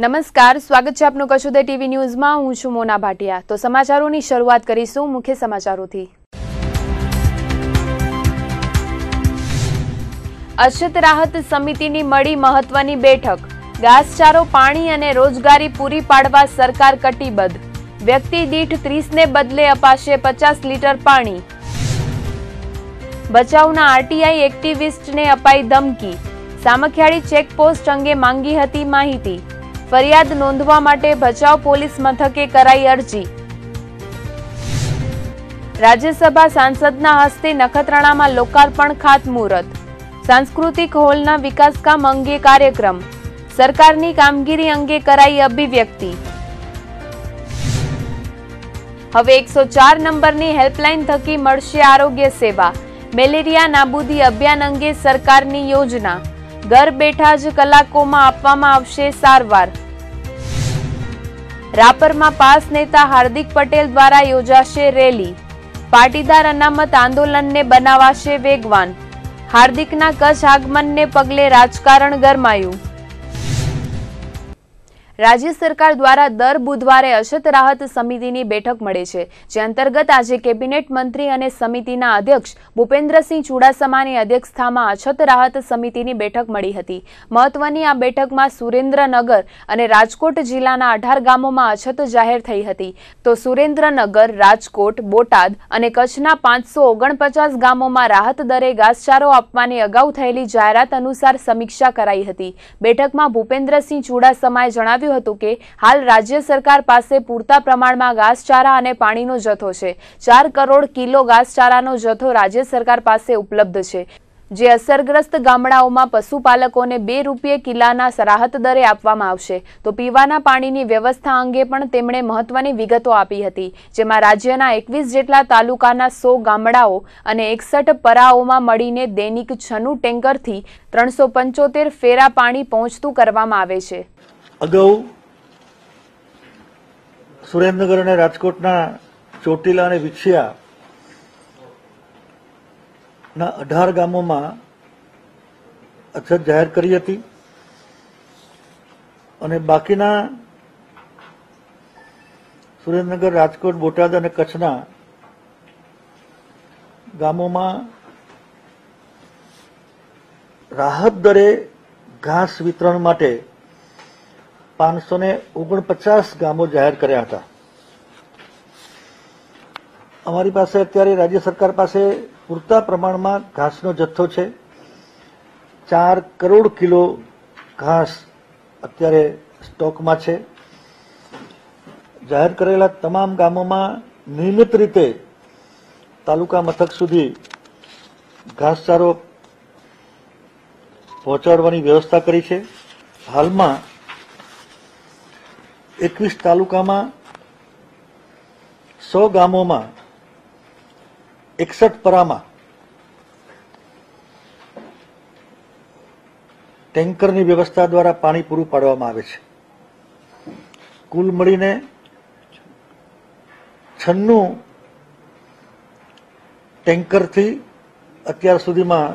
નમસ્કાર, સ્વાગત છે આપનું કશુદે ટીવી ન્યૂઝમાં। હું છું મોના ભાટિયા। તો સમાચારોની શરૂઆત કરીશું મુખ્ય સમાચારોથી। અછત રાહત સમિતિની મળી મહત્વની બેઠક। ઘાસચારો, પાણી અને રોજગારી પૂરી પાડવા સરકાર કટિબદ્ધ। વ્યક્તિ દીઠ 30 ને બદલે અપાશે 50 લીટર પાણી। બચાવના આરટીઆઈ એક્ટિવિસ્ટને અપાઈ ધમકી। સામખિયાળી ચેકપોસ્ટ અંગે માંગી હતી માહિતી। ફરિયાદ નોંધવા માટે ભચાઉ પોલીસ મથકે કરાઈ અરજી। રાજ્યસભા સાંસદના હસ્તે નખત્રાણામાં લોકાર્પણ ખાતમુહૂર્ત। સાંસ્કૃતિક હોલના વિકાસકામ અંગે કાર્યક્રમ। સરકારની કામગીરી અંગે કરાઈ અભિવ્યક્તિ। હવે 104 નંબરની હેલ્પલાઇન થકી મળશે આરોગ્ય સેવા। મેલેરિયા નાબૂદી અભિયાન અંગે સરકારની યોજના। ઘર બેઠા જ કલાકોમાં આપવામાં આવશે સારવાર। રાપરમાં પાસ નેતા હાર્દિક પટેલ દ્વારા યોજાશે રેલી। પાટીદાર અનામત આંદોલનને બનાવાશે વેગવાન। હાર્દિકના કચ્છ આગમનને પગલે રાજકારણ ગરમાયું। રાજ્ય સરકાર દ્વારા દર બુધવારે અછત રાહત સમિતિની બેઠક મળે છે, જે અંતર્ગત આજે કેબિનેટ મંત્રી અને સમિતિના અધ્યક્ષ ભૂપેન્દ્રસિંહ ચુડાસમાની અધ્યક્ષતામાં અછત રાહત સમિતિની બેઠક મળી હતી। મહત્વની આ બેઠકમાં સુરેન્દ્રનગર અને રાજકોટ જિલ્લાના 18 ગામોમાં અછત જાહેર થઈ હતી, તો સુરેન્દ્રનગર, રાજકોટ, બોટાદ અને કચ્છના 549 ગામોમાં રાહત દરે ઘાસચારો આપવાની અગાઉ થયેલી જાહેરાત અનુસાર સમીક્ષા કરાઈ હતી। બેઠકમાં ભૂપેન્દ્રસિંહ ચુડાસમાએ જણાવ્યું હતું કે હાલ રાજ્ય સરકાર પાસે પૂરતા પ્રમાણમાં ઘાસચારા અને પાણીનો જથ્થો છે। 4 કરોડ કિલો ઘાસચારાનો જથ્થો રાજ્ય સરકાર પાસે ઉપલબ્ધ છે, જે અસરગ્રસ્ત ગામડાઓમાં પશુપાલકોને 2 રૂપિયે કિલાના રાહત દરે આપવામાં આવશે। તો પીવાના પાણીની વ્યવસ્થા અંગે પણ તેમણે મહત્વની વિગતો આપી હતી, જેમાં રાજ્યના 21 જેટલા તાલુકાના 100 ગામડાઓ અને 61 પરાઓમાં મળીને દૈનિક 96 ટેન્કરથી 375 ફેરા પાણી પહોંચતું કરવામાં આવે છે। અગાઉ સુરેન્દ્રનગર અને રાજકોટના ચોટીલા અને વિછિયા ના 18 ગામોમાં અછત જાહેર કરી હતી અને બાકીના સુરેન્દ્રનગર, રાજકોટ, બોટાદ અને કચ્છના ગામોમાં રાહત દરે ઘાસ વિતરણ માટે 549 ગામો જાહેર કર્યા હતા। અમારી પાસે અત્યારે રાજ્ય સરકાર પાસે પૂરતા પ્રમાણમાં ઘાસનો જથ્થો છે। 4 કરોડ કિલો ઘાસ અત્યારે સ્ટોકમાં છે। જાહેર કરેલા તમામ ગામોમાં નિયમિત રીતે તાલુકા મથક સુધી ઘાસચારો પહોંચાડવાની વ્યવસ્થા કરી છે। હાલમાં 21 તાલુકામાં 100 ગામોમાં 61 પરામાં ટેન્કરની વ્યવસ્થા દ્વારા પાણી પૂરું પાડવામાં આવે છે। કુલ મળીને 96 ટેન્કરથી અત્યાર સુધીમાં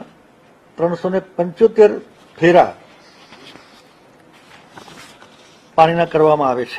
375 ફેરા પાણીના કરવામાં આવે છે।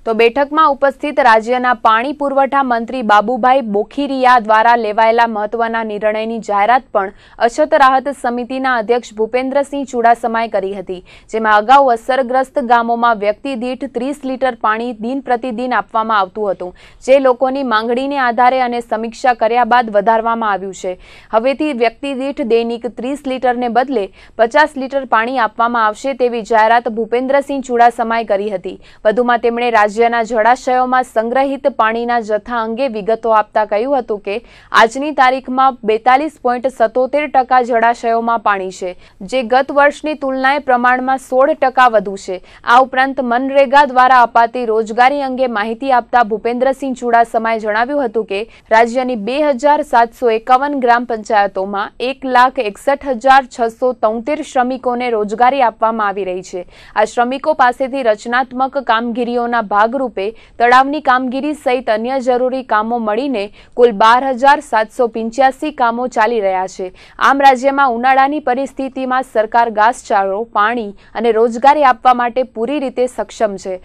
તો બેઠકમાં ઉપસ્થિત રાજ્યના પાણી પુરવઠા મંત્રી બાબુભાઈ બોખીરિયા દ્વારા લેવાયેલા મહત્વના નિર્ણયની જાહેરાત પણ અછત રાહત સમિતિના અધ્યક્ષ ભૂપેન્દ્રસિંહ ચુડાસમાએ કરી હતી, જેમાં અગાઉ અસરગ્રસ્ત ગામોમાં વ્યક્તિ દીઠ 30 લીટર પાણી દિન પ્રતિદિન આપવામાં આવતું હતું, જે લોકોની માંગણીને આધારે અને સમીક્ષા કર્યા બાદ વધારવામાં આવ્યું છે। હવેથી વ્યક્તિ દીઠ દૈનિક 30 લીટરને બદલે 50 લીટર પાણી આપવામાં આવશે તેવી જાહેરાત ભૂપેન્દ્રસિંહ ચુડાસમાએ કરી હતી। વધુમાં તેમણે રાજ્યના જળાશયોમાં સંગ્રહિત પાણીના જથ્થા અંગે વિગતો આપતા કહ્યું હતું કે આજની તારીખમાં 42.77% જળાશયોમાં પાણી છે, જે ગત વર્ષની તુલનાએ પ્રમાણમાં 16% વધુ છે। આ ઉપરાંત મનરેગા દ્વારા અપાતી રોજગારી અંગે માહિતી આપતા ભૂપેન્દ્રસિંહ ચુડાસમાએ જણાવ્યું હતું કે રાજ્યની 2751 ગ્રામ પંચાયતોમાં 1,61,673 શ્રમિકોને રોજગારી આપવામાં આવી રહી છે। આ શ્રમિકો પાસેથી રચનાત્મક કામગીરીઓના ભાગ ભાગરૂપે તળાવની કામગીરી સહિત અન્ય જરૂરી કામો મળીને કુલ 12,785 કામો ચાલી રહ્યા છે। આમ રાજ્યમાં ઉનાળાની પરિસ્થિતિમાં સરકાર ઘાસચારો, પાણી અને રોજગારી આપવા માટે પૂરી રીતે સક્ષમ છે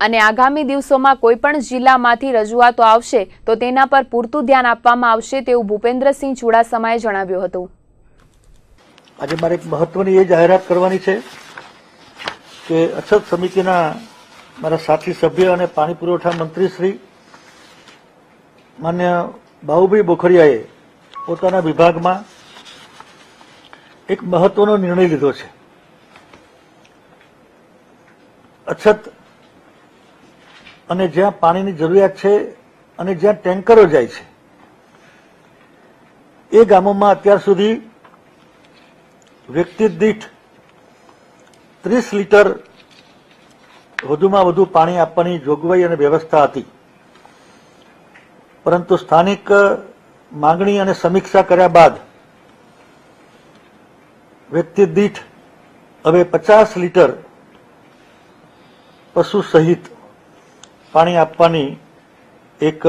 અને આગામી દિવસોમાં કોઈપણ જિલ્લામાંથી રજૂઆતો આવશે તો તેના પર પૂરતું ધ્યાન આપવામાં આવશે તેવું ભૂપેન્દ્રસિંહ ચુડાસમાએ જણાવ્યું હતું। આજે મારે એક મહત્વની એ જાહેરાત કરવાની છે કે અછત સમિતિના મારા સાથી સભ્ય અને પાણી પુરવઠા મંત્રી શ્રી માન્ય બાબુભાઈ બોખરિયાએ પોતાના વિભાગમાં એક મહત્વનો નિર્ણય લીધો છે। અછત અને જ્યાં પાણીની જરૂરિયાત છે અને જ્યાં ટેન્કરો જાય છે એ ગામોમાં અત્યાર સુધી વ્યક્તિ દીઠ 30 લીટર વધુમાં વધુ પાણી આપવાની જોગવાઈ અને વ્યવસ્થા હતી, પરંતુ સ્થાનિક માંગણી અને સમીક્ષા કર્યા બાદ વ્યક્તિ દીઠ હવે 50 લીટર પશુ સહિત પાણી આપવાની એક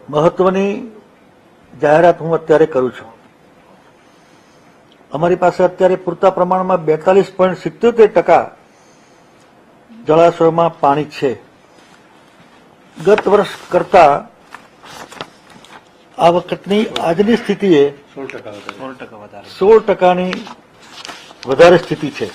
મહત્વની જાહેરાત હું અત્યારે કરું છું। અમારી પાસે અત્યારે પૂરતા પ્રમાણમાં 42.77% જળાશયોમાં પાણી છે। ગત વર્ષ કરતા આ વખતની આજની સ્થિતિએ 16%ની વધારે સ્થિતિ છે।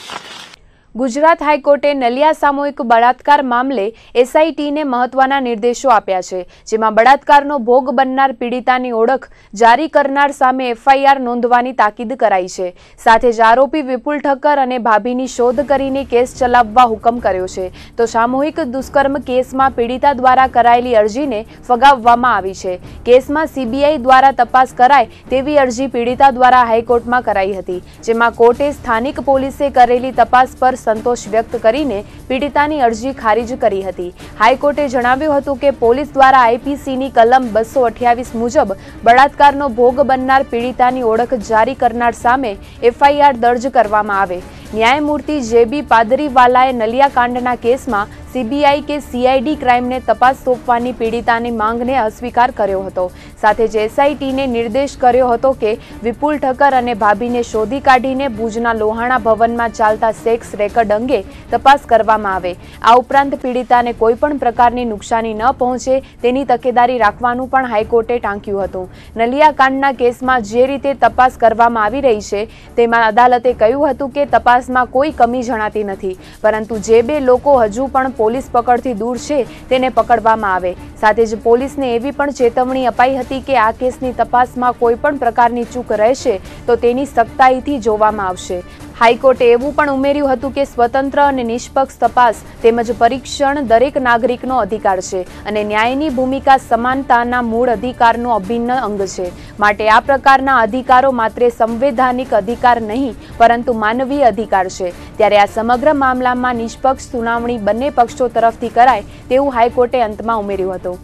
ગુજરાત હાઈકોર્ટે નલિયા સામૂહિક બળાત્કાર મામલે એસઆઈટીને મહત્વના નિર્દેશો આપ્યા છે, જેમાં બળાત્કારનો ભોગ બનનાર પીડિતાની ઓળખ જારી કરનાર સામે એફઆઈઆર નોંધવાની તાકીદ કરાઈ છે। સાથે જ આરોપી વિપુલ ઠક્કર અને ભાભીની શોધ કરીને કેસ ચલાવવા હુકમ કર્યો છે, તો સામૂહિક દુષ્કર્મ કેસમાં પીડિતા દ્વારા કરાયેલી અરજીને ફગાવવામાં આવી છે। કેસમાં સીબીઆઈ દ્વારા તપાસ કરાય તેવી અરજી પીડિતા દ્વારા હાઈકોર્ટમાં કરાઈ હતી, જેમાં કોર્ટે સ્થાનિક પોલીસે કરેલી તપાસ પર સંતોષ વ્યક્ત કરીને પીડિતાની અરજી ખારીજ કરી હતી। હાઈકોર્ટે જણાવ્યું હતું કે પોલીસ દ્વારા આઈપીસીની કલમ 228 મુજબ બળાત્કારનો ભોગ બનનાર પીડિતાની ઓળખ જારી કરનાર સામે એફઆઈઆર દર્જ કરવામાં આવે। ન્યાયમૂર્તિ જેબી પાદરીવાલાએ નલિયા કાંડના કેસમાં સીબીઆઈ કે સીઆઈડી ક્રાઇમને તપાસ સોંપવાની પીડિતાની માંગને અસ્વીકાર કર્યો હતો। સાથે જ એસઆઈટીને નિર્દેશ કર્યો હતો કે વિપુલ ઠક્કર અને ભાભીને શોધી કાઢીને ભુજના લોહાણા ભવનમાં ચાલતા સેક્સ રેકર્ડ અંગે તપાસ કરવામાં આવે। આ ઉપરાંત પીડિતાને કોઈપણ પ્રકારની નુકસાની ન પહોંચે તેની તકેદારી રાખવાનું પણ હાઈકોર્ટે ટાંક્યું હતું। નલિયા કાંડના કેસમાં જે રીતે તપાસ કરવામાં આવી રહી છે તેમાં અદાલતે કહ્યું હતું કે તપાસમાં કોઈ કમી જણાતી નથી, પરંતુ જે બે લોકો હજુ પણ પોલીસ પકડથી દૂર છે તેને પકડવામાં આવે। સાથે જ પોલીસને એવી પણ ચેતવણી અપાઈ હતી કે આ કેસની તપાસમાં કોઈ પણ પ્રકારની ચૂક રહેશે તો તેની સખ્તાઈથી જોવામાં આવશે। હાઈકોર્ટે એવું પણ ઉમેર્યું હતું કે સ્વતંત્ર અને નિષ્પક્ષ તપાસ તેમજ પરીક્ષણ દરેક નાગરિકનો અધિકાર છે અને ન્યાયની ભૂમિકા સમાનતાના મૂળ અધિકારનો અભિન્ન અંગ છે। માટે આ પ્રકારના અધિકારો માત્ર સંવૈધાનિક અધિકાર નહીં પરંતુ માનવીય અધિકાર છે। ત્યારે આ સમગ્ર મામલામાં નિષ્પક્ષ સુનાવણી બંને પક્ષો તરફથી કરાય તેવું હાઈકોર્ટે અંતમાં ઉમેર્યું હતું।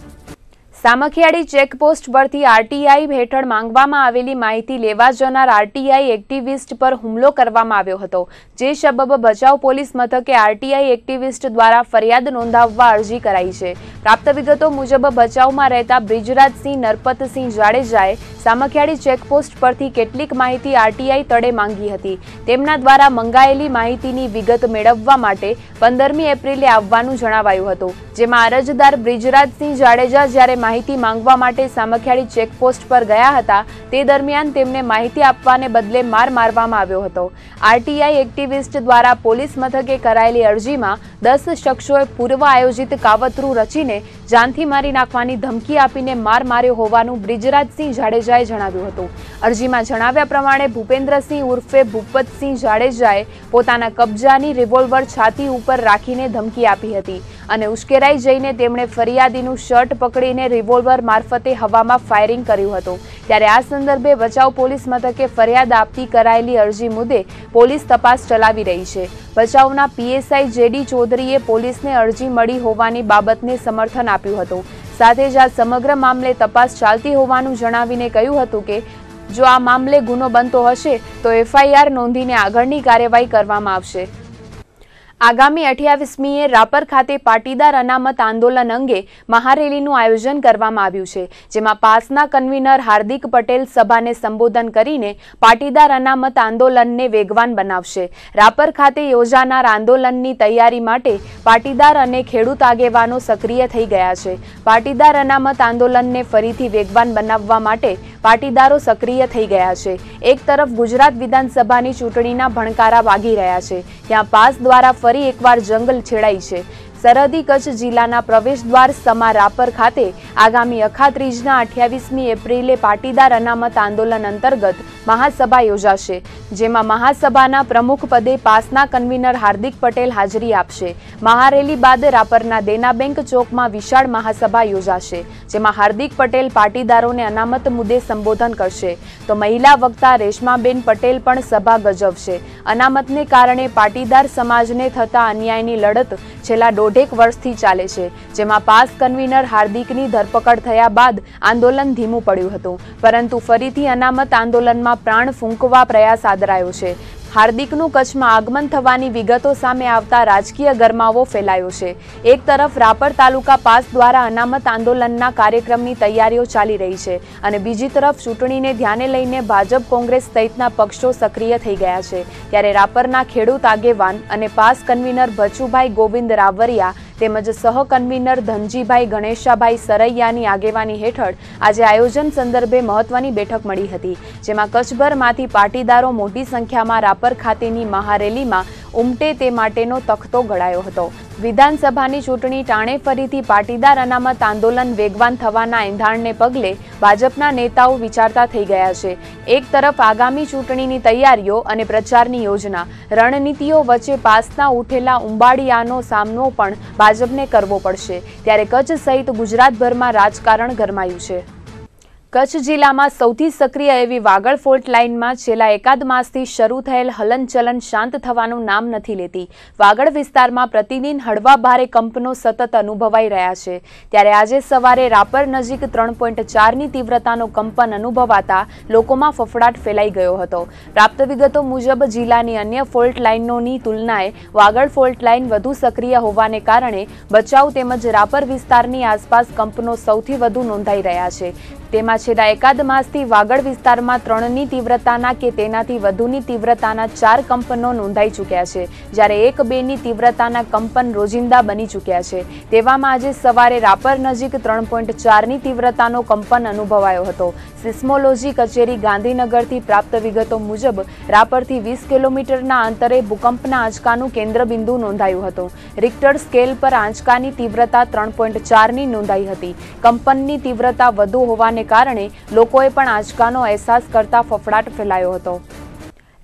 સામખિયાળી ચેકપોસ્ટ પરથી આરટીઆઈ હેઠળ માંગવામાં આવેલી માહિતી લેવા જનાર આરટીઆઈ એક્ટિવિસ્ટ પર હુમલો કરવામાં આવ્યો હતો, જે સબબ ભચાઉ પોલીસ મથકે આરટીઆઈ એક્ટિવિસ્ટ દ્વારા ફરિયાદ નોંધાવવા અરજી કરાઈ છે। પ્રાપ્ત વિગતો મુજબ ભચાઉમાં રહેતા બ્રિજરાજસિંહ નરપતસિંહ જાડેજાએ સામખિયાળી ચેકપોસ્ટ પરથી કેટલીક માહિતી આરટીઆઈ તળે માંગી હતી। તેમના દ્વારા મંગાયેલી માહિતીની વિગત મેળવવા માટે 15મી એપ્રિલે આવવાનું જણાવાયું હતું, જેમાં અરજદાર બ્રિજરાજસિંહ જાડેજા જ્યારે માહિતી માંગવા માટે સામખિયાળી ચેકપોસ્ટ પર ગયા હતા તે દરમિયાન તેમને માહિતી આપવાને બદલે માર મારવામાં આવ્યો હતો। આરટીઆઈ એક્ટિવિસ્ટ દ્વારા પોલીસ મથકે કરાયેલી અરજીમાં 10 શખ્સોએ પૂર્વ આયોજિત કાવતરું રચીને જાનથી મારી નાખવાની ધમકી આપીને માર માર્યો હોવાનું બ્રિજરાજસિંહ જાડેજાએ જણાવ્યું હતું। અરજીમાં જણાવ્યા પ્રમાણે ભૂપેન્દ્રસિંહ ઉર્ફે ભૂપતસિંહ જાડેજાએ પોતાના કબજાની રિવોલ્વર છાતી ઉપર રાખીને ધમકી આપી હતી અને ઉશ્કેરાઈ જઈને તેમણે ફરિયાદીનું શર્ટ પકડીને રિવોલ્વર મારફતે હવામાં ફાયરિંગ કર્યું હતું। ત્યારે આ સંદર્ભે ભચાઉ પોલીસ મથકે ફરિયાદ આપતી કરાયેલી અરજી મુદ્દે પોલીસ તપાસ ચલાવી રહી છે। ભચાઉના પીએસઆઈ જેડી ચૌધરીએ પોલીસને અરજી મળી હોવાની બાબતને સમર્થન આપ્યું હતું। સાથે જ આ સમગ્ર મામલે તપાસ ચાલતી હોવાનું જણાવીને કહ્યું હતું કે જો આ મામલે ગુનો બનતો હશે તો એફઆઈઆર નોંધીને આગળની કાર્યવાહી કરવામાં આવશે। આગામી 28મીએ રાપર ખાતે પાટીદાર અનામત આંદોલન અંગે મહારેલીનું આયોજન કરવામાં આવ્યું છે, જેમાં પાસના કન્વીનર હાર્દિક પટેલ સભાને સંબોધન કરીને પાટીદાર અનામત આંદોલનને વેગવાન બનાવશે. રાપર ખાતે યોજાનાર આંદોલનની તૈયારી માટે પાટીદાર અને ખેડૂત આગેવાનો સક્રિય થઈ ગયા છે. પાટીદાર અનામત આંદોલનને ફરીથી વેગવાન બનાવવા માટે પાટીદારો સક્રિય થઈ ગયા છે. એક તરફ ગુજરાત વિધાનસભાની ચૂંટણીના ભણકારા વાગી રહ્યા છે, ત્યાં પાસ દ્વારા ફરી એકવાર જંગલ છેડાઈ છે. સરહદી કચ્છ જિલ્લાના પ્રવેશદ્વાર સમા રાપર ખાતે આગામી અખાત્રીજના 28મી એપ્રિલે પાટીદાર અનામત આંદોલન અંતર્ગત મહાસભા યોજાશે, જેમાં મહાસભાના પ્રમુખ પદે પાસના કન્વીનર હાર્દિક પટેલ હાજરી આપશે. મહારેલી બાદ રાપરના દેના બેંક ચોકમાં વિશાળ મહાસભા યોજાશે, જેમાં હાર્દિક પટેલ પાટીદારોને અનામત મુદ્દે સંબોધન કરશે, તો મહિલા વક્તા રેશમાબેન પટેલ પણ સભા ગજવશે. અનામતને કારણે પાટીદાર સમાજને થતા અન્યાયની લડત છેલ્લા 1.5 વર્ષથી ચાલે છે, જેમાં પાસ કન્વીનર હાર્દિકની ધરપકડ થયા બાદ આંદોલન ધીમું પડ્યું હતું, પરંતુ ફરીથી અનામત આંદોલનમાં પ્રાણ ફૂંકવા પ્રયાસ આદરાયો છે. હાર્દિકનું કચ્છમાં આગમન થવાની વિગતો સામે આવતા રાજકીય ગરમાવો ફેલાયો છે. એક તરફ રાપર તાલુકા પાસ દ્વારા અનામત આંદોલનના કાર્યક્રમની તૈયારીઓ ચાલી રહી છે, અને બીજી તરફ ચૂંટણીને ધ્યાને લઈને ભાજપ, કોંગ્રેસ સહિતના પક્ષો સક્રિય થઈ ગયા છે. ત્યારે રાપરના ખેડૂત આગેવાન અને પાસ કન્વીનર ભચુભાઈ ગોવિંદ રાવરિયા તેમજ સહ કન્વીનર ધનજીભાઈ ગણેશાભાઈ સરૈયાની આગેવાની હેઠળ આજે આયોજન સંદર્ભે મહત્વની બેઠક મળી હતી, જેમાં કચ્છભરમાંથી પાટીદારો મોટી સંખ્યામાં રાપર ખાતેની મહારેલીમાં ઉમટે તે માટેનો તખતો ઘડાયો હતો. વિધાનસભાની ચૂંટણી ટાણે ફરીથી પાટીદાર અનામત આંદોલન વેગવાન થવાના એંધાણને પગલે ભાજપના નેતાઓ વિચારતા થઈ ગયા છે. એક તરફ આગામી ચૂંટણીની તૈયારીઓ અને પ્રચારની યોજના, રણનીતિઓ વચ્ચે પાસના ઉઠેલા ઉંબાડિયાનો સામનો પણ ભાજપને કરવો પડશે, ત્યારે કચ્છ સહિત ગુજરાતભરમાં રાજકારણ ગરમાયું છે. કચ્છ જિલ્લામાં સૌથી સક્રિય એવી વાગડ ફોલ્ટ લાઇનમાં છેલ્લા એકાદ માસથી શરૂ થયેલ હલનચલન શાંત થવાનું નામ નથી લેતી. વાગડ વિસ્તારમાં પ્રતિદિન હળવા ભારે કંપનો સતત અનુભવાઈ રહ્યા છે. ત્યારે આજે સવારે રાપર નજીક 3.4ની તીવ્રતાનો કંપન અનુભવાતા લોકોમાં ફફડાટ ફેલાઈ ગયો હતો. પ્રાપ્ત વિગતો મુજબ જિલ્લાની અન્ય ફોલ્ટ લાઇનોની તુલનાએ વાગડ ફોલ્ટ લાઇન વધુ સક્રિય હોવાને કારણે બચાવ તેમજ રાપર વિસ્તારની આસપાસ કંપનો સૌથી વધુ નોંધાઈ રહ્યા છે. તેમાં છેલ્લા એકાદ માસથી વાગડ વિસ્તારમાં 3ની તીવ્રતાના કે તેનાથી વધુની તીવ્રતાના 4 કંપનો નોંધાઈ ચૂક્યા છે, જ્યારે 1-2ની તીવ્રતાના કંપન રોજિંદા બની ચૂક્યા છે. તેવામાં આજે સવારે રાપર નજીક 3.4ની તીવ્રતાનો કંપન અનુભવાયો હતો. સિસ્મોલોજી કચેરી ગાંધીનગરથી પ્રાપ્ત વિગતો મુજબ રાપરથી 20 કિલોમીટરના અંતરે ભૂકંપના આંચકાનું કેન્દ્રબિંદુ નોંધાયું હતું. રિક્ટર સ્કેલ પર આંચકાની તીવ્રતા 3.4ની નોંધાઈ હતી. કંપનની તીવ્રતા વધુ હોવાને કારણે લોકોએ પણ આંચકાનો અહેસાસ કરતા ફફડાટ ફેલાયો હતો.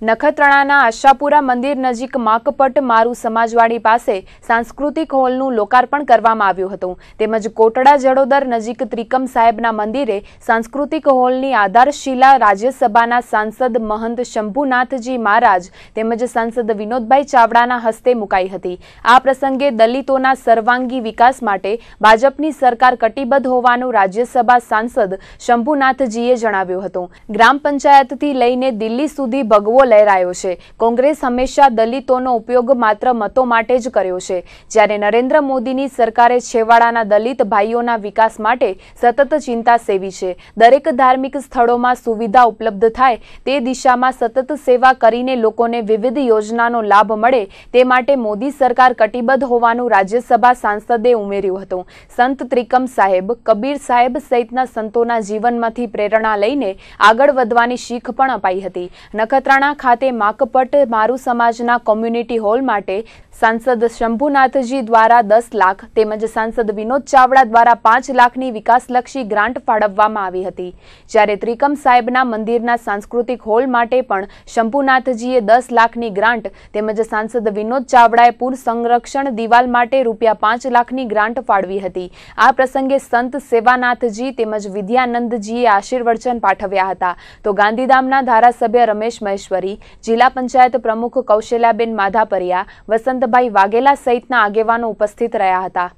નખત્રાણાના આશાપુરા મંદિર નજીક માકપટ મારુ સમાજવાડી પાસે સાંસ્કૃતિક હોલનું લોકાર્પણ કરવામાં આવ્યું હતું, તેમજ કોટડા જડોદર નજીક ત્રિકમ સાહેબના મંદિરે સાંસ્કૃતિક હોલની આધારશિલા રાજ્યસભાના સાંસદ મહંત શંભુનાથજી મહારાજ તેમજ સાંસદ વિનોદભાઈ ચાવડાના હસ્તે મુકાઈ હતી. આ પ્રસંગે દલિતોના સર્વાંગી વિકાસ માટે ભાજપની સરકાર કટિબદ્ધ હોવાનું રાજ્યસભા સાંસદ શંભુનાથજીએ જણાવ્યું હતું. ગ્રામ પંચાયતથી લઈને દિલ્હી સુધી ભગવો લહેરાયો છે. કોંગ્રેસ હંમેશા દલિતોનો ઉપયોગ માત્ર મતો માટે જ કર્યો છે, જ્યારે નરેન્દ્ર મોદીની સરકારે છેવાડાના દલિત ભાઈઓના વિકાસ માટે સતત ચિંતા સેવી છે. દરેક ધાર્મિક સ્થળોમાં સુવિધા ઉપલબ્ધ થાય તે દિશામાં સતત સેવા કરીને લોકોને વિવિધ યોજનાનો લાભ મળે તે માટે મોદી સરકાર કટિબદ્ધ હોવાનું રાજ્યસભા સાંસદે ઉમેર્યું હતું. સંત ત્રિકમ સાહેબ, કબીર સાહેબ સહિતના સંતોના જીવનમાંથી પ્રેરણા લઈને આગળ વધવાની શીખ પણ અપાઈ હતી. નખત્રાણા ખાતે માકપટ મારુ સમાજના કોમ્યુનિટી હોલ માટે સાંસદ શંભુનાથજી દ્વારા 10 લાખ તેમજ સાંસદ વિનોદ ચાવડા દ્વારા 5 લાખની વિકાસલક્ષી ગ્રાન્ટ ફાળવવામાં આવી હતી, જ્યારે ત્રિકમ સાહેબના મંદિરના સાંસ્કૃતિક હોલ માટે પણ શંભુનાથજીએ 10 લાખની ગ્રાન્ટ તેમજ સાંસદ વિનોદ ચાવડાએ પૂર સંરક્ષણ દિવાલ માટે ₹5 લાખની ગ્રાન્ટ ફાળવી હતી. આ પ્રસંગે સંત સેવાનાથજી તેમજ વિદ્યાનંદજીએ આશીર્વચન પાઠવ્યા હતા, તો ગાંધીધામના ધારાસભ્ય રમેશ મહેશ્વરી, જિલ્લા પંચાયત પ્રમુખ કૌશલ્યાબેન માધાપરિયા, વસંતભાઈ વાઘેલા સહિતના આગેવાનો ઉપસ્થિત રહ્યા હતા.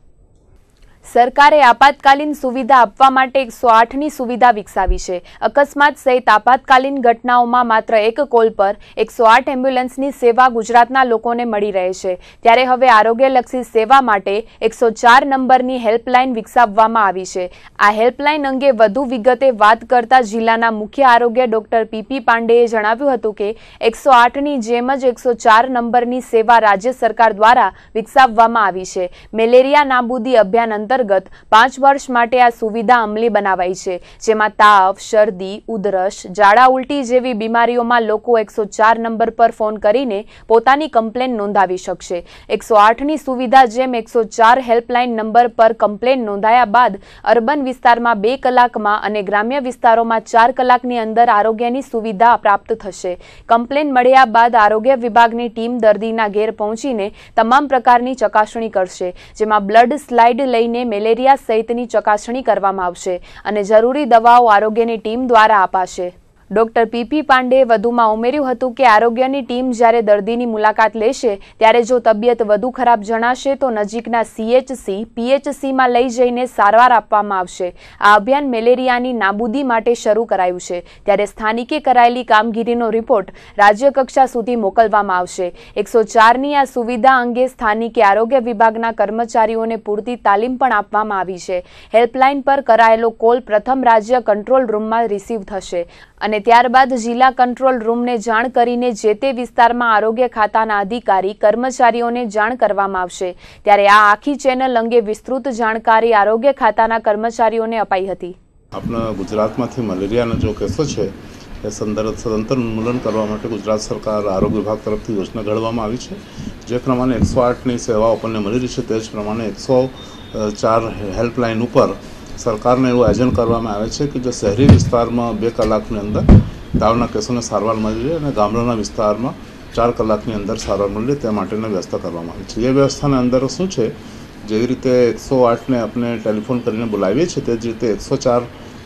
સરકારે આપાતકાલીન સુવિધા આપવા માટે 108ની સુવિધા વિકસાવી છે। અકસ્માત સહિત આપાતકાલીન ઘટનાઓમાં માત્ર એક કોલ પર 108 એમ્બ્યુલન્સની સેવા ગુજરાતના લોકોને મળી રહે છે। ત્યારે હવે આરોગ્યલક્ષી સેવા માટે 104 નંબરની હેલ્પલાઇન વિકસાવવામાં આવી છે। આ હેલ્પલાઇન અંગે વધુ વિગતે વાત કરતા જિલ્લાના મુખ્ય આરોગ્ય ડોક્ટર પીપી પાંડેએ જણાવ્યું હતું કે 108ની જેમ જ 104 નંબરની સેવા રાજ્ય સરકાર દ્વારા વિકસાવવામાં આવી છે। મેલેરિયા નાબૂદી અભિયાન અંતર્ગત 5 વર્ષ માટે આ સુવિધા અમલી બનાવાઈ છે, જેમાં તાવ, શરદી, ઉધરસ, ઝાડા ઉલટી જેવી બીમારીઓમાં લોકો 104 નંબર પર ફોન કરીને પોતાની કમ્પ્લેન નોંધાવી શકશે। 108ની સુવિધા જેમ 104 હેલ્પલાઇન નંબર પર કમ્પ્લેન નોંધાયા બાદ અર્બન વિસ્તારમાં 2 કલાકમાં અને ગ્રામ્ય વિસ્તારોમાં 4 કલાકની અંદર આરોગ્યની સુવિધા પ્રાપ્ત થશે। કમ્પ્લેન મળ્યા બાદ આરોગ્ય વિભાગની ટીમ દર્દીના ઘેર પહોંચીને તમામ પ્રકારની ચકાસણી કરશે, જેમાં બ્લડ સ્લાઇડ લઈને મેલેરિયા સહિતની ચકાસણી કરવામાં આવશે અને જરૂરી દવાઓ આરોગ્યની ટીમ દ્વારા અપાશે। ડોક્ટર પીપી પાંડેએ વધુમાં ઉમેર્યું હતું કે આરોગ્યની ટીમ જ્યારે દર્દીની મુલાકાત લેશે ત્યારે જો તબિયત વધુ ખરાબ જણાશે તો નજીકના CHC, PHCમાં લઈ જઈને સારવાર આપવામાં આવશે। આ અભિયાન મેલેરિયાની નાબૂદી માટે શરૂ કરાયું છે, ત્યારે સ્થાનિકે કરાયેલી કામગીરીનો રિપોર્ટ રાજ્ય કક્ષા સુધી મોકલવામાં આવશે। 104ની આ સુવિધા અંગે સ્થાનિકે આરોગ્ય વિભાગના કર્મચારીઓને પૂરતી તાલીમ પણ આપવામાં આવી છે। હેલ્પલાઇન પર કરાયેલો કોલ પ્રથમ રાજ્ય કંટ્રોલ રૂમમાં રિસીવ થશે અને ત્યારબાદ જિલ્લા કંટ્રોલ રૂમને જાણ કરીને જે તે વિસ્તારમાં આરોગ્ય ખાતાના અધિકારી કર્મચારીઓને જાણ કરવામાં આવશે। ત્યારે આ આખી ચેનલ અંગે વિસ્તૃત જાણકારી આરોગ્ય ખાતાના કર્મચારીઓને અપાઈ હતી। આપણા ગુજરાતમાંથી મલેરિયાના જો કેસો છે એ સદંતર ઉન્મૂલન કરવા માટે ગુજરાત સરકાર આરોગ્ય વિભાગ તરફથી યોજના ઘડવામાં આવી છે। જે પ્રમાણે 108ની સેવાઓ આપણને મળી રહી છે તે જ પ્રમાણે 104 હેલ્પલાઇન ઉપર સરકારને એવું આયોજન કરવામાં આવે છે કે જે શહેરી વિસ્તારમાં 2 કલાકની અંદર તાવના કેસોને સારવાર મળી રહે અને ગામડાના વિસ્તારમાં 4 કલાકની અંદર સારવાર મળી રહે તે માટેની વ્યવસ્થા કરવામાં આવી છે। એ વ્યવસ્થાના અંદર શું છે, જેવી રીતે 108ને આપણે ટેલિફોન કરીને બોલાવીએ છીએ તે જ રીતે 104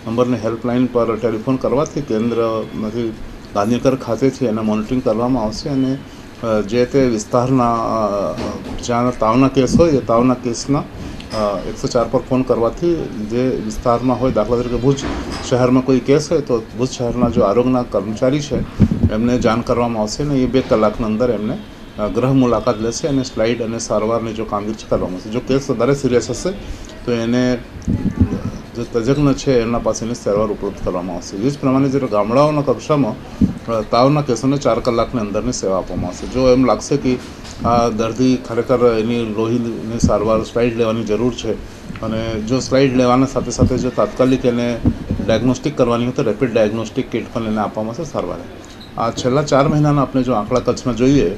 નંબરની હેલ્પલાઇન પર ટેલિફોન કરવાથી કેન્દ્રમાંથી ગાંધીનગર ખાતેથી એને મોનિટરિંગ કરવામાં આવશે અને જે તે વિસ્તારના જ્યાં તાવના કેસ હોય એ તાવના કેસના 104 પર ફોન કરવાથી જે વિસ્તારમાં હોય, દાખલા તરીકે ભુજ શહેરમાં કોઈ કેસ હોય તો ભુજ શહેરના જો આરોગ્યના કર્મચારી છે એમને જાણ કરવામાં આવશે ને એ 2 કલાકની અંદર એમને ગૃહ મુલાકાત લેશે અને સ્લાઇડ અને સારવારની જો કામગીરી કરવામાં આવશે। જો કેસ વધારે સિરિયસ હશે તો એને જે તજજ્ઞ છે એમના પાસેની સારવાર ઉપલબ્ધ કરવામાં આવશે। એ જ પ્રમાણે જ્યારે ગામડાઓના કક્ષામાં તાવના કેસોને 4 કલાકની અંદરની સેવા આપવામાં આવશે। જો એમ લાગશે કે આ દર્દી ખરેખર એની લોહીની સારવાર સ્લાઇડ લેવાની જરૂર છે અને જો સ્લાઇડ લેવાના સાથે સાથે જો તાત્કાલિક એને ડાયગ્નોસ્ટિક કરવાની હોય તો રેપિડ ડાયગ્નોસ્ટિક કિટ પણ એને આપવામાં આવશે સારવાર। આ છેલ્લા 4 મહિનાના આપણે જો આંકડા કચ્છમાં જોઈએ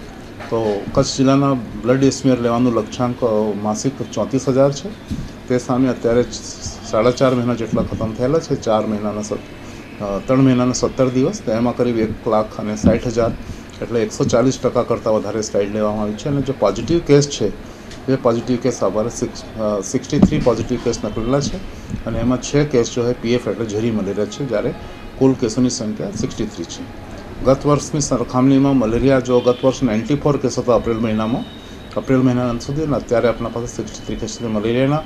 તો કચ્છ જિલ્લાના બ્લડ સ્મિયર લેવાનું લક્ષ્યાંક માસિક 34,000 છે। તે સામે અત્યારે 4.5 મહિના જેટલા ખતમ થયેલા છે। 3 મહિનાના 17 દિવસ, તેમાં કરીબ 1,60,000 એટલે 140% કરતાં વધારે સ્લાઇડ લેવામાં આવી છે અને જે પોઝિટિવ કેસ છે એ પોઝિટિવ કેસ આભારે 63 પોઝિટિવ કેસ નીકળેલા છે અને એમાં 6 કેસ જો है PF એટલે ઝેરી મલેરિયા છે, જ્યારે કુલ કેસોની સંખ્યા 63 છે। ગત વર્ષની સરખામણીમાં મલેરિયા જો ગત વર્ષ 94 કેસ હતા એપ્રિલ મહિના અંત સુધી અને અત્યારે આપણા પાસે 63 કેસ છે। મલેરિયાના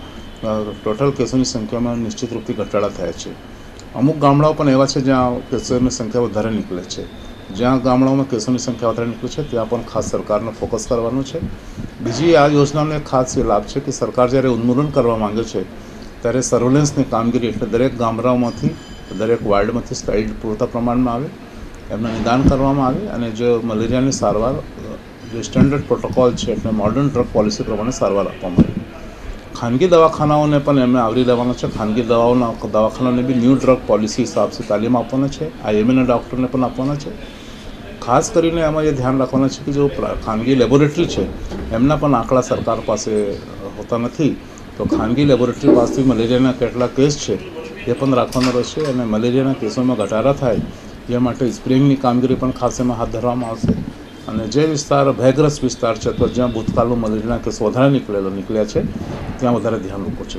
ટોટલ કેસોની સંખ્યામાં નિશ્ચિત રૂપથી ઘટાડા થયા છે। અમુક ગામડાઓ પણ એવા છે જ્યાં કેસોની સંખ્યા વધારે નીકળે છે। જ્યાં ગામડાઓમાં કેસોની સંખ્યા વધારે નીકળે છે ત્યાં પણ ખાસ સરકારને ફોકસ કરવાનું છે। બીજી આ યોજનાનો એક ખાસ એ લાભ છે કે સરકાર જ્યારે ઉન્મૂલન કરવા માંગે છે ત્યારે સર્વેલન્સની કામગીરી એટલે દરેક ગામડાઓમાંથી દરેક વાર્ડમાંથી સ્લાઇડ પૂરતા પ્રમાણમાં આવે, એમનું નિદાન કરવામાં આવે અને જો મલેરિયાની સારવાર જે સ્ટેન્ડર્ડ પ્રોટોકોલ છે એટલે મોડર્ન ડ્રગ પોલિસી પ્રમાણે સારવાર આપવામાં આવે। ખાનગી દવાખાનાઓને પણ એમને આવરી લેવાના છે। ખાનગી દવાખાનાઓને બી ન્યૂ ડ્રગ પોલિસી હિસાબથી તાલીમ આપવાના છે। IMAના ડૉક્ટરને પણ આપવાના છે। ખાસ કરીને એમાં એ ધ્યાન રાખવાના છે કે જો ખાનગી લેબોરેટરી છે એમના પણ આંકડા સરકાર પાસે હોતા નથી, તો ખાનગી લેબોરેટરી પાસેથી મલેરિયાના કેટલા કેસ છે એ પણ રાખવાનો રહેશે અને મલેરિયાના કેસોમાં ઘટાડા થાય એ માટે સ્પ્રેઇંગની કામગીરી પણ ખાસ એમાં હાથ ધરવામાં આવશે અને જે વિસ્તાર ભયગ્રસ્ત વિસ્તાર છે તો જ્યાં ભૂતકાળમાં મલેરિયાના કેસ વધારે નીકળ્યા છે ત્યાં વધારે ધ્યાન મૂકવું છે।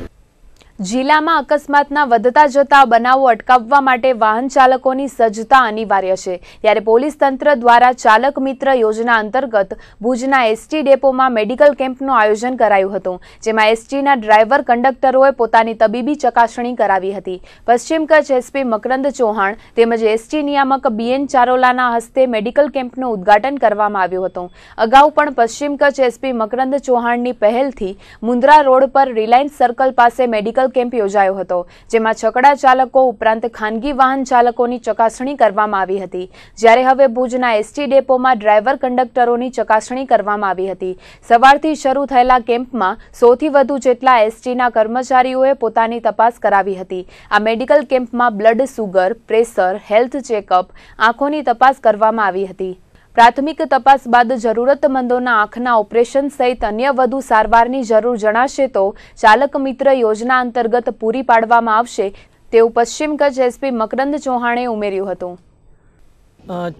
જિલ્લામાં અકસ્માતના વધતા જતા બનાવો અટકાવવા માટે વાહન ચાલકોની સજ્જતા અનિવાર્ય છે, ત્યારે પોલીસ તંત્ર દ્વારા ચાલક મિત્ર યોજના અંતર્ગત ભુજના એસટી ડેપોમાં મેડિકલ કેમ્પનું આયોજન કરાયું હતું, જેમાં એસટીના ડ્રાઈવર કંડક્ટરોએ પોતાની તબીબી ચકાસણી કરાવી હતી. પશ્ચિમ કચ્છ એસપી મકરંદ ચૌહાણ તેમજ એસટી નિયામક બીએન ચારોલાના હસ્તે મેડિકલ કેમ્પનું ઉદ્ઘાટન કરવામાં આવ્યું હતું. અગાઉ પણ પશ્ચિમ કચ્છ એસપી મકરંદ ચૌહાણની પહેલથી મુન્દ્રા રોડ પર રિલાયન્સ સર્કલ પાસે મેડિકલ કેમ્પ યોજાયો હતો, જેમાં છકડા ચાલકો ઉપરાંત ખાનગી વાહન ચાલકોની ચકાસણી કરવામાં આવી હતી, જ્યારે હવે ભુજના એસટી ડેપોમાં ડ્રાઈવર કંડક્ટરોની ચકાસણી કરવામાં આવી હતી. સવારથી શરૂ થયેલા કેમ્પમાં 100થી વધુ જેટલા એસટીના કર્મચારીઓએ પોતાની તપાસ કરાવી હતી. આ મેડિકલ કેમ્પમાં blood sugar, pressure, health checkup, આંખોની તપાસ કરવામાં આવી હતી. પ્રાથમિક તપાસ બાદ જરૂરતમંદોના આંખના ઓપરેશન સહિત અન્ય વધુ સારવારની જરૂર જણાશે તો ચાલક મિત્ર યોજના અંતર્ગત પૂરી પાડવામાં આવશે તેવું પશ્ચિમ કચ્છ એસપી મકરંદ ચૌહાણે ઉમેર્યું હતું.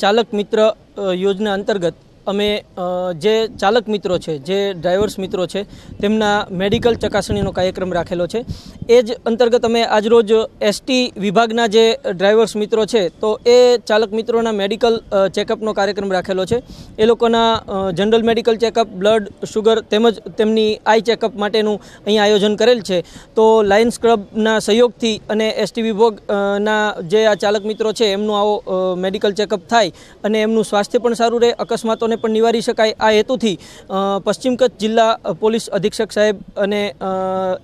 ચાલક મિત્ર યોજના અંતર્ગત અમે જે ચાલક મિત્રો છે, જે ડ્રાઈવર્સ મિત્રો છે, તેમના મેડિકલ ચકાસણીનો કાર્યક્રમ રાખેલો છે. એ જ અંતર્ગત અમે આજરોજ એસટી વિભાગના જે ડ્રાઈવર્સ મિત્રો છે તો એ ચાલક મિત્રોના મેડિકલ ચેકઅપનો કાર્યક્રમ રાખેલો છે. એ લોકોના general medical checkup, blood, sugar તેમજ તેમની આઈ ચેકઅપ માટેનું અહીંયા આયોજન કરેલ છે. તો લાયન્સ ક્લબના સહયોગથી અને એસટી વિભાગના જે આ ચાલક મિત્રો છે એમનું આવો મેડિકલ ચેકઅપ થાય અને એમનું સ્વાસ્થ્ય પણ સારું રહે, અકસ્માતોને પણ નિવારી શકાય, આ હેતુથી પશ્ચિમ કચ્છ જિલ્લા પોલીસ અધિક્ષક સાહેબ અને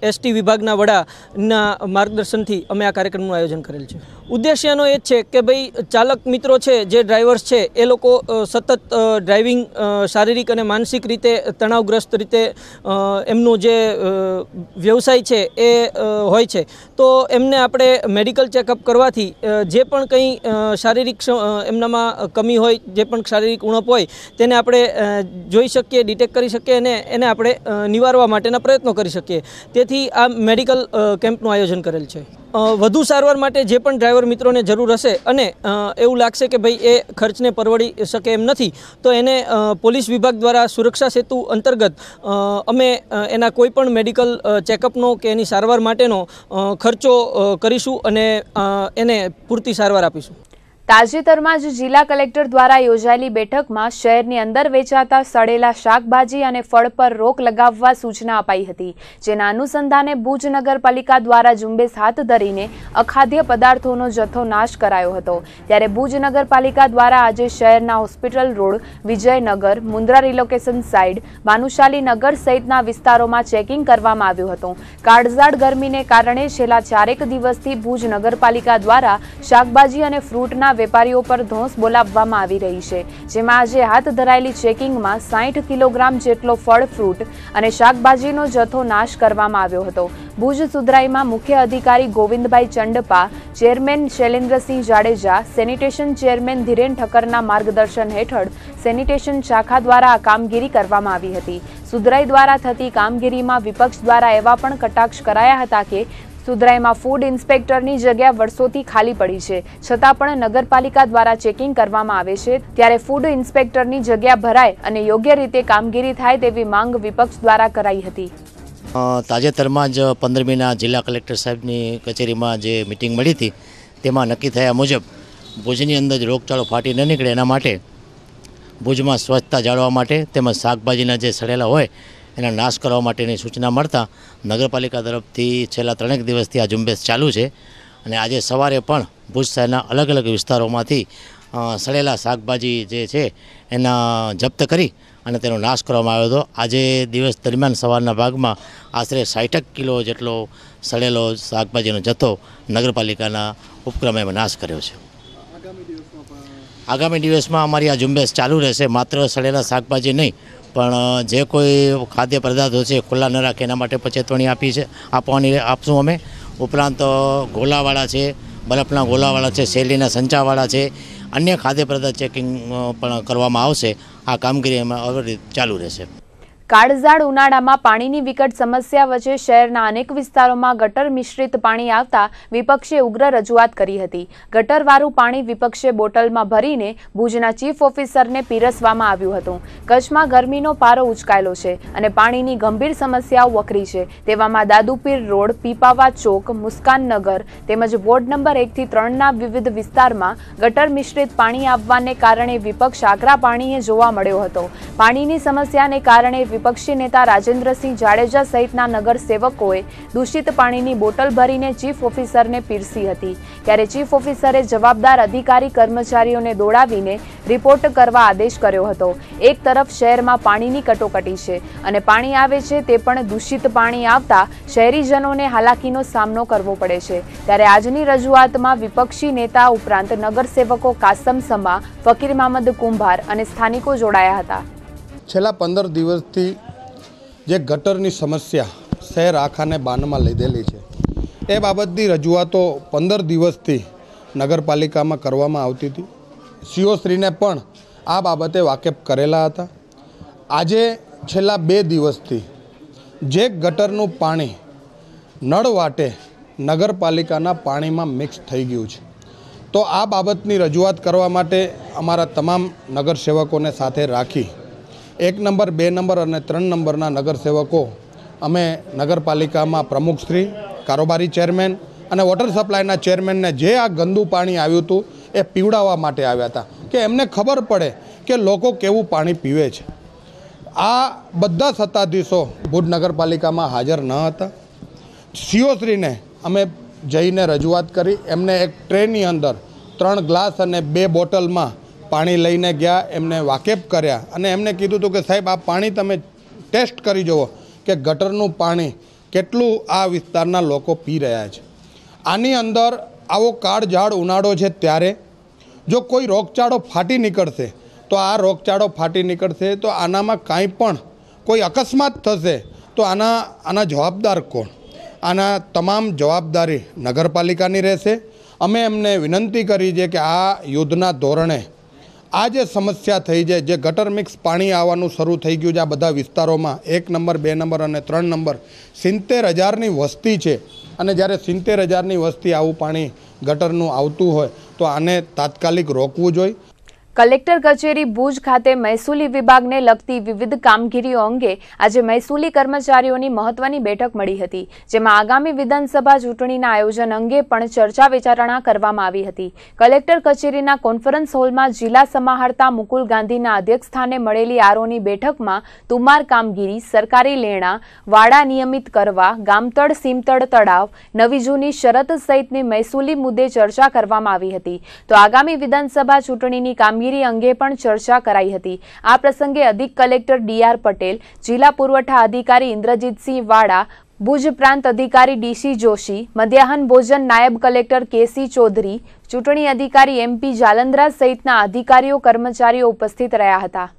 એસટી વિભાગના વડાના માર્ગદર્શનથી અમે આ કાર્યક્રમનું આયોજન કરેલ છે. ઉદ્દેશ્યનો એ જ છે કે ભાઈ ચાલક મિત્રો છે, જે ડ્રાઈવર્સ છે, એ લોકો સતત ડ્રાઇવિંગ શારીરિક અને માનસિક રીતે તણાવગ્રસ્ત રીતે એમનું જે વ્યવસાય છે એ હોય છે, તો એમને આપણે મેડિકલ ચેકઅપ કરવાથી જે પણ કંઈ શારીરિક એમનામાં કમી હોય, જે પણ શારીરિક ઉણપ હોય તેને આપણે જોઈ શકીએ, ડિટેક્ટ કરી શકીએ અને એને આપણે નિવારવા માટેના પ્રયત્નો કરી શકીએ. તેથી આ મેડિકલ કેમ્પનું આયોજન કરેલ છે. વધુ સારવાર માટે જે પણ ડ્રાઈવર મિત્રોને જરૂર હશે અને એવું લાગશે કે ભાઈ એ ખર્ચને પરવડી શકે એમ નથી, તો એને પોલીસ વિભાગ દ્વારા સુરક્ષા સેતુ અંતર્ગત અમે એના કોઈ પણ મેડિકલ ચેકઅપનો કે એની સારવાર માટેનો ખર્ચો કરીશું અને એને પૂરતી સારવાર આપીશું. તાજેતરમાં જ જિલ્લા કલેક્ટર દ્વારા યોજાયેલી બેઠકમાં શહેરની અંદર વેચાતા સડેલા શાકભાજી અને ફળ પર રોક લગાવવા સૂચના અપાઈ હતી, જેના અનુસંધાને ભુજ નગરપાલિકા દ્વારા ઝુંબેશ હાથ ધરીને અખાદ્ય પદાર્થોનો જથ્થો નાશ કરાયો હતો. ત્યારે ભુજ નગરપાલિકા દ્વારા આજે શહેરના hospital road, Vijaynagar, Mundra relocation site, Bhanushali Nagar સહિતના વિસ્તારોમાં ચેકિંગ કરવામાં આવ્યું હતું. કાળઝાળ ગરમીને કારણે છેલ્લા 4 દિવસથી ભુજ નગરપાલિકા દ્વારા શાકભાજી અને ફ્રૂટના વેપારીઓ પર ધોંસ બોલાવવામાં આવી રહી છે, જેમાં આજે હાથ ધરાયેલી ચેકિંગમાં 60 કિલોગ્રામ જેટલો ફળ, ફ્રૂટ અને શાકભાજીનો જથ્થો નાશ કરવામાં આવ્યો હતો. ભુજ સુધરાઈમાં મુખ્ય અધિકારી Govindbhai Chandpa, chairman Shailendrasinh Jadeja, sanitation chairman Dhiren ઠક્કરના માર્ગદર્શન હેઠળ સેનિટેશન શાખા દ્વારા આ કામગીરી કરવામાં આવી હતી. સુધરાઈ દ્વારા થતી કામગીરીમાં વિપક્ષ દ્વારા એવા પણ કટાક્ષ કરાયા હતા કે સુધરાઈમાં ફૂડ ઇન્સ્પેક્ટરની જગ્યા વર્ષોથી ખાલી પડી છે, છતાં પણ નગરપાલિકા દ્વારા ચેકિંગ કરવામાં આવે છે, ત્યારે ફૂડ ઇન્સ્પેક્ટરની જગ્યા ભરાય અને યોગ્ય રીતે કામગીરી થાય તેવી માંગ વિપક્ષ દ્વારા કરાઈ હતી. તાજેતરમાં જ 15મીના જિલ્લા કલેક્ટર સાહેબની કચેરીમાં જે મિટિંગ મળી હતી તેમાં નક્કી થયા મુજબ ભુજની અંદર જ રોગચાળો ફાટી ન નીકળે એના માટે ભુજમાં સ્વચ્છતા જાળવવા માટે તેમજ શાકભાજીના જે સડેલા હોય એના નાશ કરવા માટેની સૂચના મળતા નગરપાલિકા તરફથી છેલ્લા 3 દિવસથી આ ઝુંબેશ ચાલુ છે. અને આજે સવારે પણ ભુજ શહેરના અલગ અલગ વિસ્તારોમાંથી સડેલા શાકભાજી જે છે એના જપ્ત કરી અને તેનો નાશ કરવામાં આવ્યો હતો. આજે દિવસ દરમિયાન સવારના ભાગમાં આશરે 60 કિલો જેટલો સડેલો શાકભાજીનો જથ્થો નગરપાલિકાના ઉપક્રમે નાશ કર્યો છે. આગામી દિવસમાં અમારી આ ઝુંબેશ ચાલુ રહેશે. માત્ર સડેલા શાકભાજી નહીં પણ જે કોઈ ખાદ્ય પદાર્થો છે ખુલ્લા ન રાખે એના માટે ચેતવણી આપશું અમે. ઉપરાંત ગોલાવાળા છે, બરફના ગોલાવાળા છે, શેરડીના સંચાવાળા છે, અન્ય ખાદ્ય પદાર્થ ચેકિંગ પણ કરવામાં આવશે. આ કામગીરી એમાં ચાલુ રહેશે. કાળઝાળ ઉનાળામાં પાણીની વિકટ સમસ્યા વચ્ચે શહેરના અનેક વિસ્તારોમાં ગટર મિશ્રિત પાણી આવતા વિપક્ષે ઉગ્ર રજૂઆત કરી હતી. ગટરવાળું પાણી વિપક્ષે બોટલમાં ભરીને ભુજના ચીફ ઓફિસરને પીરસવામાં આવ્યું હતું. કચ્છમાં ગરમીનો પારો ઉચકાયેલો છે અને પાણીની ગંભીર સમસ્યાઓ વકરી છે. તેવામાં દાદુપીર રોડ, પીપાવા ચોક, મુસ્કાનનગર તેમજ વોર્ડ નંબર 1 થી 3ના વિવિધ વિસ્તારમાં ગટર મિશ્રિત પાણી આવવાને કારણે વિપક્ષ આકરા પાણીએ જોવા મળ્યો હતો. પાણીની સમસ્યાને કારણે વિપક્ષી નેતા રાજેન્દ્રસિંહ જાડેજા સહિતના નગરસેવકોએ દૂષિત પાણીની બોટલ ભરીને ચીફ ઓફિસરને પીરસી હતી. ત્યારે ચીફ ઓફિસરે જવાબદાર અધિકારી કર્મચારીઓને દોડાવીને રિપોર્ટ કરવા આદેશ કર્યો હતો. એક તરફ શહેરમાં પાણીની કટોકટી છે અને પાણી આવે છે તે પણ દૂષિત પાણી આવતા શહેરીજનોને હાલાકીનો સામનો કરવો પડે છે. ત્યારે આજની રજૂઆતમાં વિપક્ષી નેતા ઉપરાંત નગરસેવકો કાસમ સમા, ફકીર મહમદ કુંભાર અને સ્થાનિકો જોડાયા હતા. છેલ્લા 15 દિવસથી જે ગટરની સમસ્યા શહેર આખાને બાનમાં લીધેલી છે એ બાબતની રજૂઆતો 15 દિવસથી નગરપાલિકામાં કરવામાં આવતી હતી. સીઓશ્રીને પણ આ બાબતે વાકેફ કરેલા હતા. આજે છેલ્લા 2 દિવસથી જે ગટરનું પાણી નળ વાટે નગરપાલિકાના પાણીમાં મિક્સ થઈ ગયું છે, તો આ બાબતની રજૂઆત કરવા માટે અમારા તમામ નગરસેવકોને સાથે રાખી 1 નંબર, 2 નંબર અને 3 નંબરના નગરસેવકો અમે નગરપાલિકામાં પ્રમુખશ્રી, કારોબારી ચેરમેન અને વોટર સપ્લાયના ચેરમેનને જે આ ગંદુ પાણી આવ્યું હતું એ પીવડાવવા માટે આવ્યા હતા કે એમને ખબર પડે કે લોકો કેવું પાણી પીવે છે. આ બધા સત્તાધીશો ભુજ નગરપાલિકામાં હાજર ન હતા. સીઓશ્રીને અમે જઈને રજૂઆત કરી. એમને એક ટ્રેની અંદર 3 ગ્લાસ અને 2 બોટલમાં પાણી લઈને ગયા, એમને વાકેફ કર્યા અને એમને કીધું હતું કે સાહેબ આ પાણી તમે ટેસ્ટ કરી જુઓ કે ગટરનું પાણી કેટલું આ વિસ્તારના લોકો પી રહ્યા છે. આની અંદર આવો કાળઝાળ ઉનાળો છે ત્યારે જો કોઈ રોગચાળો ફાટી નીકળશે તો આ રોગચાળો ફાટી નીકળશે તો આનામાં કાંઈ પણ કોઈ અકસ્માત થશે તો આના જવાબદાર કોણ? આના તમામ જવાબદારી નગરપાલિકાની રહેશે. અમે એમને વિનંતી કરી છે કે આ યુદ્ધના ધોરણે આ જે સમસ્યા થઈ છે, જે ગટર મિક્સ પાણી આવવાનું શરૂ થઈ ગયું છે આ બધા વિસ્તારોમાં 1 નંબર, 2 નંબર અને 3 નંબર, 70,000ની વસ્તી છે અને જ્યારે 70,000ની વસ્તી આવું પાણી ગટરનું આવતું હોય તો આને તાત્કાલિક રોકવું જોઈએ. કલેક્ટર કચેરી ભુજ ખાતે મહેસૂલી વિભાગને લગતી વિવિધ કામગીરીઓ અંગે આજે મહેસૂલી કર્મચારીઓની મહત્વની બેઠક મળી હતી, જેમાં આગામી વિધાનસભા ચૂંટણીના આયોજન અંગે પણ ચર્ચા વિચારણા કરવામાં આવી હતી. કલેક્ટર કચેરીના કોન્ફરન્સ હોલમાં જિલ્લા સમાહર્તા મુકુલ ગાંધીના અધ્યક્ષસ્થાને મળેલી આરોની બેઠકમાં તુમાર કામગીરી, સરકારી લેણા, વાડા નિયમિત કરવા, ગામતળ સીમતળ તળાવ, નવી જૂની શરત સહિતની મહેસૂલી મુદ્દે ચર્ચા કરવામાં આવી હતી. તો આગામી વિધાનસભા ચૂંટણીની કામગીરી અંગે પણ ચર્ચા કરાઈ હતી. આ પ્રસંગે અધિક કલેક્ટર ડી.આર. પટેલ, જિલ્લા પુરવઠા અધિકારી ઇન્દ્રજીતસિંહ વાડા, ભુજ પ્રાંત અધિકારી ડી.સી. જોશી, મધ્યાહન ભોજન નાયબ કલેક્ટર કે.સી. ચૌધરી, ચૂંટણી અધિકારી એમ.પી. જાલંધરા સહિતના અધિકારીઓ કર્મચારીઓ ઉપસ્થિત રહ્યા હતા.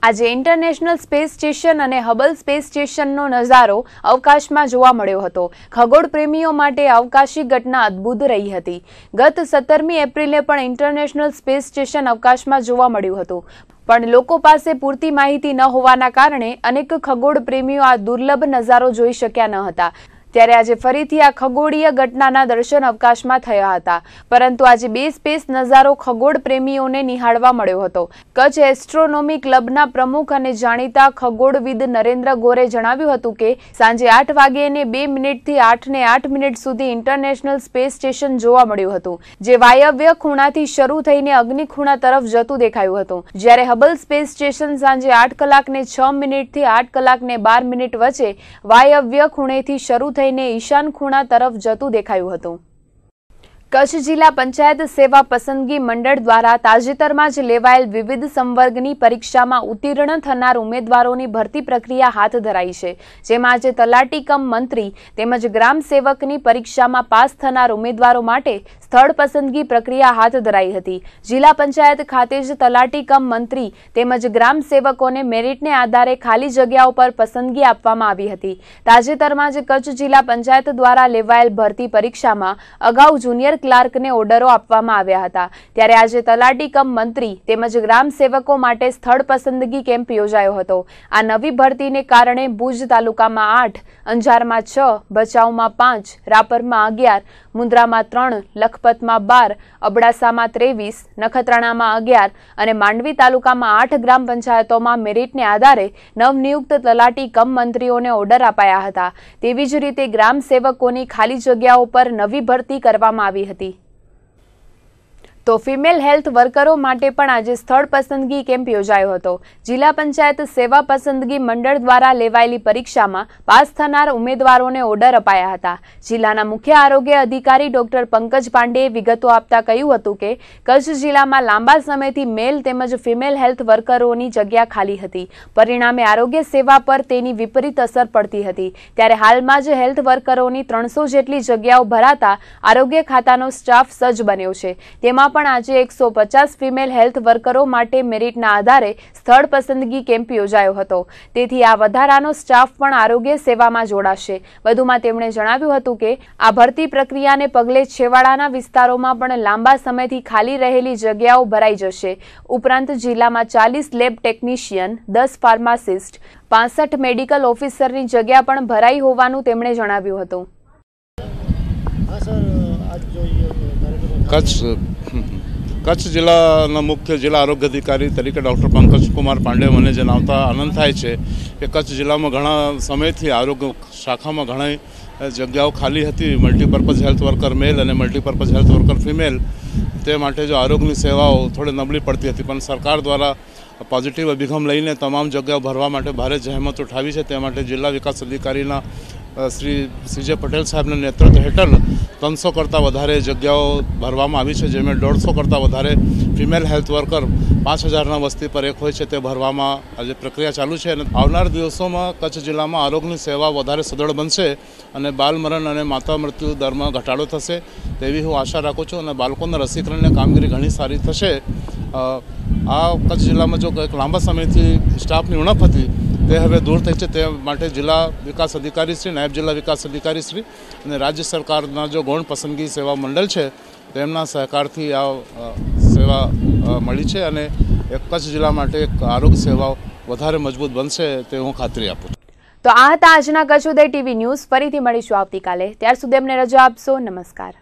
આજે ઇન્ટરનેશનલ સ્પેસ સ્ટેશન અને હબલ સ્પેસ સ્ટેશનનો નજારો અવકાશમાં જોવા મળ્યો હતો. ખગોળ પ્રેમીઓ માટે અવકાશી ઘટના અદ્ભુત રહી હતી. ગત 17મી એપ્રિલે પણ ઇન્ટરનેશનલ સ્પેસ સ્ટેશન અવકાશમાં જોવા મળ્યું હતું, પણ લોકો પાસે પૂરતી માહિતી ન હોવાના કારણે અનેક ખગોળ પ્રેમીઓ આ દુર્લભ નજારો જોઈ શક્યા ન હતા. ત્યારે આજે ફરીથી આ ખગોળીય ઘટનાના દર્શન અવકાશમાં થયા હતા, પરંતુ આજે 2 સ્પેસ નજારો ખગોળ પ્રેમીઓને નિહાળવા મળ્યો હતો. કચ્છ એસ્ટ્રોનોમી ક્લબના પ્રમુખ અને જાણીતા ખગોળવિદ નરેન્દ્ર ગોરે જણાવ્યું હતું કે સાંજે 8 વાગ્યે 2 મિનિટથી 8:08 સુધી ઇન્ટરનેશનલ સ્પેસ સ્ટેશન જોવા મળ્યું હતું, જે વાયવ્ય ખૂણાથી શરૂ થઈને અગ્નિ ખૂણા તરફ જતું દેખાયું હતું. જ્યારે હબલ સ્પેસ સ્ટેશન સાંજે 8:06 થી 8:12 વચ્ચે વાયવ્ય ખૂણેથી શરૂ થઈને ઈશાન ખૂણા તરફ જતું દેખાયું હતું. કચ્છ જિલ્લા પંચાયત સેવા પસંદગી મંડળ દ્વારા તાજેતરમાં જ લેવાયેલ વિવિધ સંવર્ગની પરીક્ષામાં ઉત્તીર્ણ થનાર ઉમેદવારોની ભરતી પ્રક્રિયા હાથ ધરાઈ છે, જેમાં આજે તલાટી કમ મંત્રી તેમજ ગ્રામ સેવકની પરીક્ષામાં પાસ થનાર ઉમેદવારો માટે સ્થળ પસંદગી પ્રક્રિયા હાથ ધરાઈ હતી. જિલ્લા પંચાયત ખાતે જ તલાટી કમ મંત્રી તેમજ ગ્રામ સેવકોને મેરિટને આધારે ખાલી જગ્યાઓ પર પસંદગી આપવામાં આવી હતી. તાજેતરમાં જ કચ્છ જિલ્લા પંચાયત દ્વારા લેવાયેલ ભરતી પરીક્ષામાં અગાઉ જુનિયર ક્લાર્કને ઓર્ડરો આપવામાં આવ્યા હતા। ત્યારે આજે તલાટી કમ મંત્રી તેમજ ગ્રામ સેવકો માટે સ્થળ પસંદગી કેમ્પ યોજાયો હતો। આ નવી ભરતીને કારણે ભુજ તાલુકામાં 8, અંજારમાં 6, ભચાઉમાં 5, રાપરમાં 11, મુન્દ્રામાં 3, લખપતમાં 12, અબડાસામાં 23, નખત્રાણામાં 11 અને માંડવી તાલુકામાં 8 ગ્રામ પંચાયતોમાં મેરિટને આધારે નવનિયુક્ત તલાટી કમ મંત્રીઓને ઓર્ડર અપાયા હતા। તેવી જ રીતે ગ્રામ સેવકોની ખાલી જગ્યાઓ પર નવી ભરતી કરવામાં આવી હતી। તો ફિમેલ હેલ્થ વર્કરો માટે પણ આજે સ્થળ પસંદગી કેમ્પ યોજાયો હતો। જિલ્લા પંચાયત સેવા પસંદગી મંડળ દ્વારા લેવાયેલી પરીક્ષામાં પાસ થનાર ઉમેદવારોને ઓર્ડર અપાયા હતા। જિલ્લાના મુખ્ય આરોગ્ય અધિકારી ડોક્ટર પંકજ પાંડેએ વિગતો આપતા કહ્યું હતું કે કચ્છ જિલ્લામાં લાંબા સમયથી મેલ તેમજ ફિમેલ હેલ્થ વર્કરોની જગ્યા ખાલી હતી। પરિણામે આરોગ્ય સેવા પર તેની વિપરીત અસર પડતી હતી। ત્યારે હાલમાં જ હેલ્થ વર્કરોની 300 જેટલી જગ્યાઓ ભરાતા આરોગ્ય ખાતાનો સ્ટાફ સજ્જ બન્યો છે। તેમાં પણ આજે 150 ફિમેલ હેલ્થ વર્કરો માટે મેરિટના આધારે સ્થળ પસંદગી કેમ્પ યોજાયો હતો। તેથી આ વધારાનો સ્ટાફ પણ આરોગ્ય સેવામાં જોડાશે। વધુમાં તેમણે જણાવ્યું હતું કે આ ભરતી પ્રક્રિયાને પગલે છેવાડાના વિસ્તારોમાં પણ લાંબા સમયથી ખાલી રહેલી જગ્યાઓ ભરાઈ જશે। ઉપરાંત જિલ્લામાં 40 લેબ ટેકનિશિયન, 10 ફાર્માસિસ્ટ, 65 મેડિકલ ઓફિસરની જગ્યા પણ ભરાઈ હોવાનું તેમણે જણાવ્યું હતું। કચ્છ જિલ્લાના મુખ્ય જિલ્લા આરોગ્ય અધિકારી તરીકે ડૉક્ટર પંકજ કુમાર પાંડે મને જણાવતા આનંદ થાય છે કે કચ્છ જિલ્લામાં ઘણા સમયથી આરોગ્ય શાખામાં ઘણી જગ્યાઓ ખાલી હતી। મલ્ટીપર્પઝ હેલ્થ વર્કર મેલ અને મલ્ટીપર્પઝ હેલ્થ વર્કર ફિમેલ, તે માટે જો આરોગ્યની સેવાઓ થોડી નબળી પડતી હતી, પણ સરકાર દ્વારા પોઝિટિવ અભિગમ લઈને તમામ જગ્યાઓ ભરવા માટે ભારે જહેમત ઉઠાવી છે। તે માટે જિલ્લા વિકાસ અધિકારીના શ્રી CJ પટેલ સાહેબના નેતૃત્વ હેઠળ 300 કરતાં વધારે જગ્યાઓ ભરવામાં આવી છે, જેમાં 150 કરતાં વધારે ફિમેલ હેલ્થ વર્કર 5000ના વસ્તી પર એક હોય છે તે ભરવામાં આજે પ્રક્રિયા ચાલુ છે। અને આવનાર દિવસોમાં કચ્છ જિલ્લામાં આરોગ્યની સેવા વધારે સુદૃઢ બનશે અને બાલ મરણ અને માતા મૃત્યુ દરમાં ઘટાડો થશે તેવી હું આશા રાખું છું અને બાળકોના રસીકરણની કામગીરી ઘણી સારી થશે। આ કચ્છ જિલ્લામાં જો એક લાંબા સમયથી સ્ટાફની ઉણપ હતી તે હવે દૂર થઈ છે। તે માટે જિલ્લા વિકાસ અધિકારી શ્રી, નાયબ જિલ્લા વિકાસ અધિકારી શ્રી અને રાજ્ય સરકારના જો ગૌણ પસંદગી સેવા મંડળ છે તેમના સહકારથી આ સેવા મળી છે અને એક કચ્છ જિલ્લા માટે એક આરોગ્ય સેવાઓ વધારે મજબૂત બનશે તે હું ખાતરી આપું છું। તો આ હતા આજના કચ્છ ઉદય ટીવી ન્યૂઝ। ફરીથી મળીશું આવતીકાલે। ત્યાર સુધી અમને રજા આપશો। નમસ્કાર।